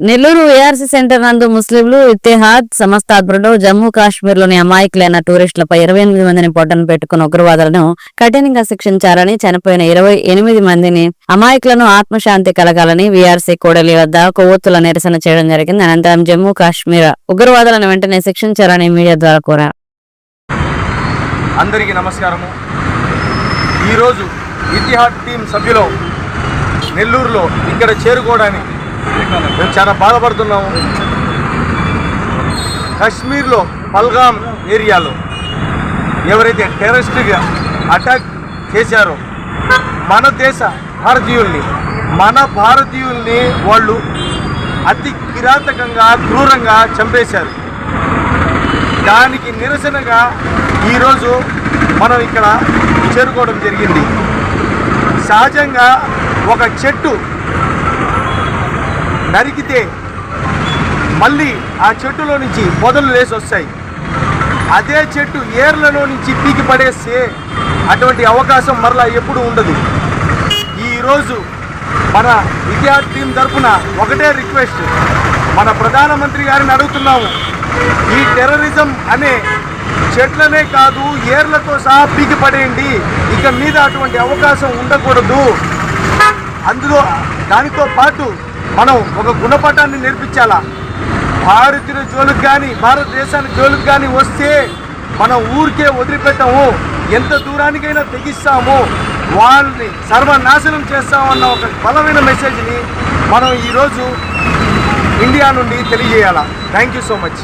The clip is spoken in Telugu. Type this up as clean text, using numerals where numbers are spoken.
నెల్లూరు ఏఆర్సీ సెంటర్ నందు ముస్లింలు ఇత్తెహాద్ సంస్థ ఆధ్వర్యంలో జమ్మూ కాశ్మీర్ లోని అమాయకులైన టూరిస్టులపై 28 మందిని పొట్టను పెట్టుకున్న ఉగ్రవాదులను కఠినంగా శిక్షించాలని, చనిపోయిన 28 మందిని అమాయకులను ఆత్మశాంతి కలగాలని వీఆర్సీ కూడలి వద్ద కొవ్వొత్తుల నిరసన చేయడం జరిగింది. అనంతరం జమ్మూ కాశ్మీర్ ఉగ్రవాదులను వెంటనే శిక్షించాలని మీడియా ద్వారా కోరారు. అందరికీ నమస్కారము. ఈరోజు ఇతిహాద్ టీం సభ్యులు నెల్లూరులో ఇక్కడ చేరుకోవడానికి మేము చాలా బాధపడుతున్నాము. కాశ్మీర్లో పల్గామ్ ఏరియాలో ఎవరైతే టెర్రరిస్ట్గా అటాక్ చేశారో మన దేశ భారతీయుల్ని వాళ్ళు అతి కిరాతకంగా క్రూరంగా చంపేశారు. దానికి నిరసనగా ఈరోజు మనం ఇక్కడ చేరుకోవడం జరిగింది. సహజంగా ఒక చెట్టు నరికితే మళ్ళీ ఆ చెట్టులో నుంచి పొదలు లేసి వస్తాయి. అదే చెట్టు ఏర్లలో నుంచి పీకి పడేస్తే అటువంటి అవకాశం మరలా ఎప్పుడు ఉండదు. ఈరోజు మన ఇతిహాద్ టీం తరఫున ఒకటే రిక్వెస్ట్, మన ప్రధానమంత్రి గారిని అడుగుతున్నాము, ఈ టెర్రరిజం అనే చెట్లనే కాదు ఏర్లతో సహా పీకి పడేయండి, ఇక మీద అటువంటి అవకాశం ఉండకూడదు. దానితో పాటు మనం ఒక గుణపాఠాన్ని నేర్పించాలా. భారతీయుల జోలికి కానీ భారతదేశానికి జోలికి కానీ వస్తే మనం ఊరికే వదిలిపెట్టాము, ఎంత దూరానికైనా తెగిస్తాము, వాళ్ళని సర్వనాశనం చేస్తామన్న ఒక బలమైన మెసేజ్ని మనం ఈరోజు ఇండియా నుండి తెలియజేయాలా. Thank you so much.